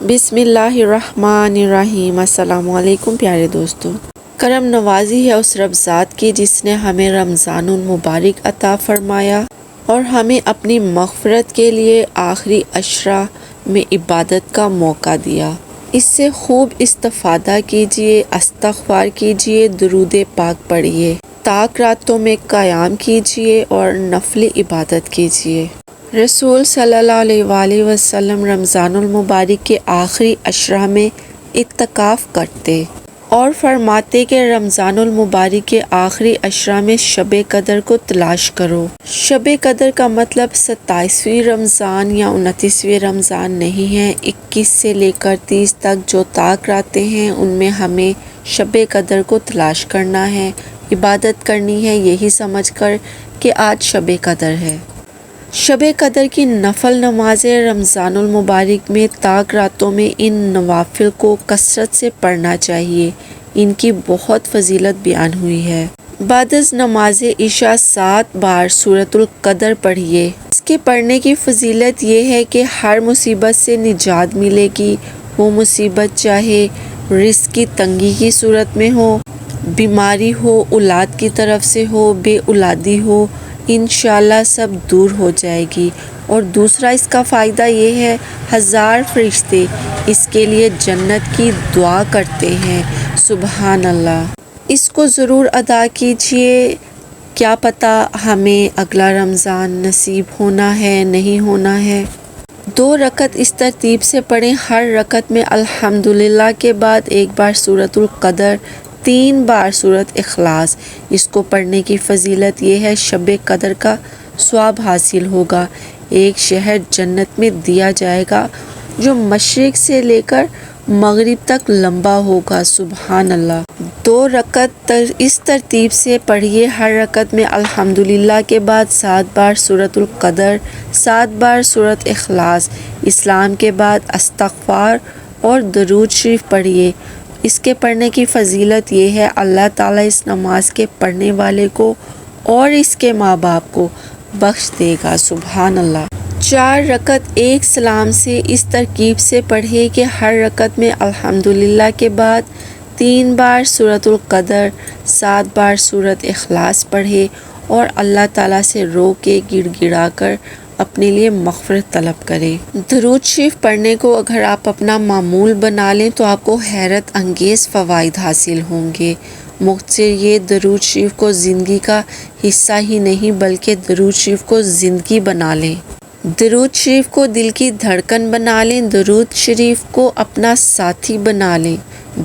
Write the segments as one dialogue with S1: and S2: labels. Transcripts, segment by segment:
S1: بسم اللہ الرحمن الرحیم۔ السلام علیکم پیارے دوستو۔ کرم نوازی ہے اس رب ذات کی جس نے ہمیں رمضان المبارک عطا فرمایا اور ہمیں اپنی مغفرت کے لیے آخری عشرہ میں عبادت کا موقع دیا۔ اس سے خوب استفادہ کیجیے، استغفار کیجیے، درود پاک پڑھیے، تاک راتوں میں قیام کیجیے اور نفل عبادت کیجیے۔ رسول صلی اللہ علیہ وآلہ وسلم رمضان المبارک کے آخری عشرہ میں اعتکاف کرتے اور فرماتے کہ رمضان المبارک کے آخری عشرہ میں شب قدر کو تلاش کرو۔ شب قدر کا مطلب 27ویں رمضان یا 29ویں رمضان نہیں ہے۔ 21 سے لے کر 30 تک جو تاک راتیں ہیں ان میں ہمیں شب قدر کو تلاش کرنا ہے، عبادت کرنی ہے، یہی سمجھ کر کہ آج شب قدر ہے۔ شب قدر کی نفل نمازیں رمضان المبارک میں تاک راتوں میں ان نوافل کو کثرت سے پڑھنا چاہیے، ان کی بہت فضیلت بیان ہوئی ہے۔ بعد از نماز عشاء 7 بار سورۃ القدر پڑھیے۔ اس کے پڑھنے کی فضیلت یہ ہے کہ ہر مصیبت سے نجات ملے گی، وہ مصیبت چاہے رزق کی تنگی کی صورت میں ہو، بیماری ہو، اولاد کی طرف سے ہو، بے اولادی ہو، انشاءاللہ سب دور ہو جائے گی۔ اور دوسرا اس کا فائدہ یہ ہے 1000 فرشتے اس کے لیے جنت کی دعا کرتے ہیں۔ سبحان اللہ۔ اس کو ضرور ادا کیجیے، کیا پتہ ہمیں اگلا رمضان نصیب ہونا ہے نہیں ہونا ہے۔ 2 رکعت اس ترتیب سے پڑھیں، ہر رکعت میں الحمدللہ کے بعد 1 بار سورۃ القدر، 3 بار سورۃ اخلاص۔ اس کو پڑھنے کی فضیلت یہ ہے شب قدر کا ثواب حاصل ہوگا، ایک شہر جنت میں دیا جائے گا جو مشرق سے لے کر مغرب تک لمبا ہوگا۔ سبحان اللہ۔ 2 رکعت اس ترتیب سے پڑھیے، ہر رکعت میں الحمدللہ کے بعد 7 بار سورۃ القدر، 7 بار سورۃ اخلاص، اسلام کے بعد استغفار اور درود شریف پڑھیے۔ اس کے پڑھنے کی فضیلت یہ ہے اللہ تعالیٰ اس نماز کے پڑھنے والے کو اور اس کے ماں باپ کو بخش دے گا۔ سبحان اللہ۔ 4 رکعت ایک سلام سے اس ترکیب سے پڑھے کہ ہر رکعت میں الحمدللہ کے بعد 3 بار سورۃ القدر، 7 بار سورۃ اخلاص پڑھے اور اللہ تعالیٰ سے رو کے گڑ گڑا کر اپنے لیے مغفرت طلب کرے۔ درود شریف پڑھنے کو اگر آپ اپنا معمول بنا لیں تو آپ کو حیرت انگیز فوائد حاصل ہوں گے۔ مختصر یہ درود شریف کو زندگی کا حصہ ہی نہیں بلکہ درود شریف کو زندگی بنا لیں، درود شریف کو دل کی دھڑکن بنا لیں، درود شریف کو اپنا ساتھی بنا لیں،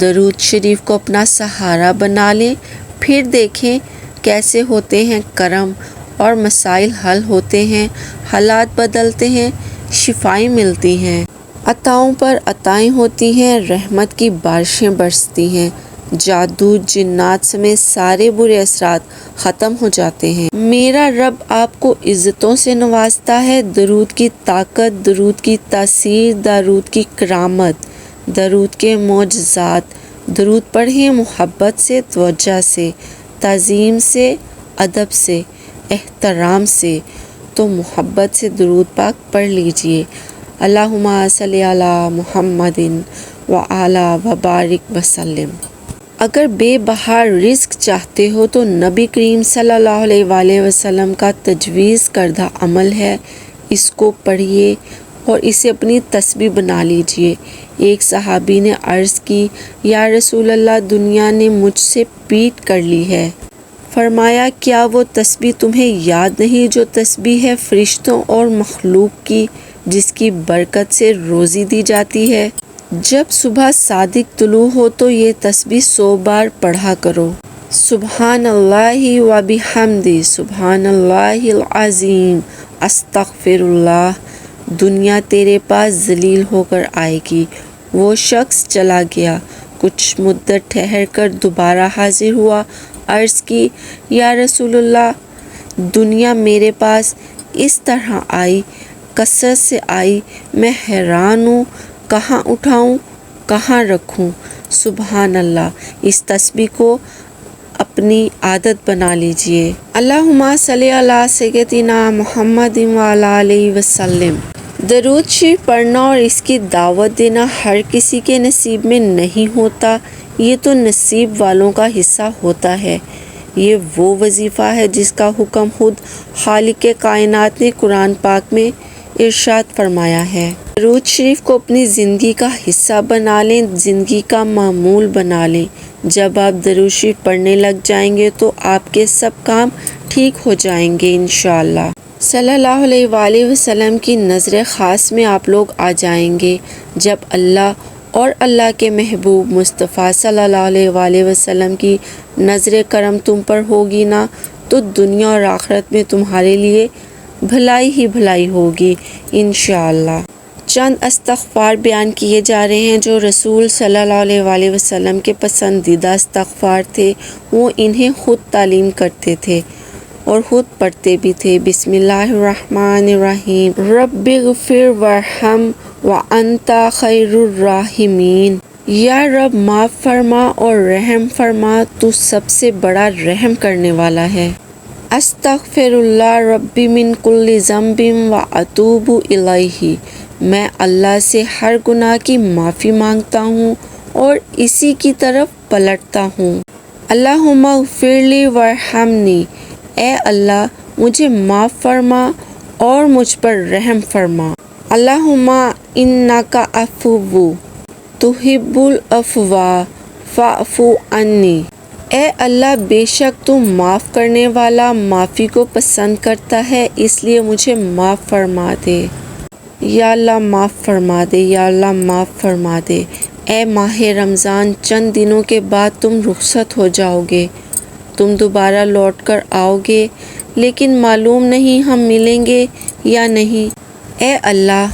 S1: درود شریف کو اپنا سہارا بنا لیں، پھر دیکھیں کیسے ہوتے ہیں کرم اور مسائل حل ہوتے ہیں، حالات بدلتے ہیں، شفائیں ملتی ہیں، عطاؤں پر عطائیں ہوتی ہیں، رحمت کی بارشیں برستی ہیں، جادو جنات سمیت سارے برے اثرات ختم ہو جاتے ہیں۔ میرا رب آپ کو عزتوں سے نوازتا ہے۔ درود کی طاقت، درود کی تاثیر، درود کی کرامت، درود کے معجزات۔ درود پڑھیں محبت سے، توجہ سے، تعظیم سے، ادب سے، احترام سے۔ تو محبت سے درود پاک پڑھ لیجئے۔ اللہم صلی علی محمد وعلی وبارک وسلم۔ اگر بے بہار رزق چاہتے ہو تو نبی کریم صلی اللہ علیہ وآلہ وسلم کا تجویز کردہ عمل ہے، اس کو پڑھیے اور اسے اپنی تسبیح بنا لیجئے۔ ایک صحابی نے عرض کی، یا رسول اللہ، دنیا نے مجھ سے پیٹ کر لی ہے۔ فرمایا، کیا وہ تسبیح تمہیں یاد نہیں جو تسبیح ہے فرشتوں اور مخلوق کی، جس کی برکت سے روزی دی جاتی ہے؟ جب صبح صادق طلوع ہو تو یہ تسبیح 100 بار پڑھا کرو۔ سبحان اللہ و بحمدہ، سبحان اللہ العظیم، استغفر اللہ۔ دنیا تیرے پاس ذلیل ہو کر آئے گی۔ وہ شخص چلا گیا، کچھ مدت ٹھہر کر دوبارہ حاضر ہوا، عرض کی، یا رسول اللہ، دنیا میرے پاس اس طرح آئی، کثرت سے آئی، میں حیران ہوں، کہاں اٹھاؤں، کہاں رکھوں؟ سبحان اللہ۔ اس تسبیح کو اپنی عادت بنا لیجئے۔ اللہم صلی علی سیدنا محمد وعلی آلہ وسلم۔ درود شریف پڑھنا اور اس کی دعوت دینا ہر کسی کے نصیب میں نہیں ہوتا، یہ تو نصیب والوں کا حصہ ہوتا ہے۔ یہ وہ وظیفہ ہے جس کا حکم خود خالق کائنات نے قرآن پاک میں ارشاد فرمایا ہے۔ درود شریف کو اپنی زندگی کا حصہ بنا لیں، زندگی کا معمول بنا لیں۔ جب آپ درود شریف پڑھنے لگ جائیں گے تو آپ کے سب کام ٹھیک ہو جائیں گے انشاءاللہ۔ صلی اللہ علیہ وآلہ وسلم کی نظر خاص میں آپ لوگ آ جائیں گے۔ جب اللہ اور اللہ کے محبوب مصطفیٰ صلی اللہ علیہ وآلہ وسلم کی نظر کرم تم پر ہوگی نا، تو دنیا اور آخرت میں تمہارے لیے بھلائی ہی بھلائی ہوگی انشاءاللہ۔ چند استغفار بیان کیے جا رہے ہیں جو رسول صلی اللہ علیہ وآلہ وسلم کے پسندیدہ استغفار تھے، وہ انہیں خود تعلیم کرتے تھے اور خود پڑھتے بھی تھے۔ بسم اللہ الرحمن الرحیم، رب اغفر وارحم وانت خیر الراحمین۔ یا رب معاف فرما اور رحم فرما، تو سب سے بڑا رحم کرنے والا ہے۔ استغفر اللہ ربی من کل ذنب واتوب الیہ، میں اللہ سے ہر گناہ کی معافی مانگتا ہوں اور اسی کی طرف پلٹتا ہوں۔ اللہم اغفر لی وارحمنی، اے اللہ مجھے معاف فرما اور مجھ پر رحم فرما۔ اللہم انک عفو تحب العفو فاعف عنی، اے اللہ بے شک تو معاف کرنے والا معافی کو پسند کرتا ہے، اس لیے مجھے معاف فرما دے۔ یا اللہ معاف فرما دے، یا اللہ معاف فرما دے۔ اے ماہ رمضان، چند دنوں کے بعد تم رخصت ہو جاؤ گے، تم دوبارہ لوٹ کر آؤ گے، لیکن معلوم نہیں ہم ملیں گے یا نہیں۔ اے اللہ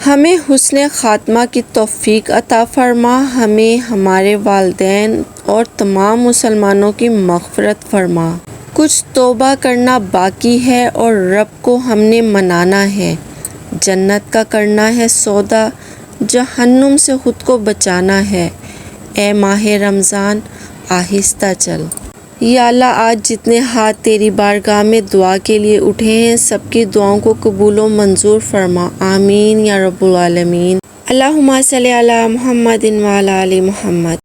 S1: ہمیں حسن خاتمہ کی توفیق عطا فرما، ہمیں، ہمارے والدین اور تمام مسلمانوں کی مغفرت فرما۔ کچھ توبہ کرنا باقی ہے اور رب کو ہم نے منانا ہے، جنت کا کرنا ہے سودا، جہنم سے خود کو بچانا ہے۔ اے ماہ رمضان آہستہ چل۔ یا اللہ آج جتنے ہاتھ تیری بارگاہ میں دعا کے لیے اٹھے ہیں، سب کی دعاؤں کو قبول و منظور فرما، آمین یا رب العالمین۔ اللہم صلی علی محمد وعلی آل محمد۔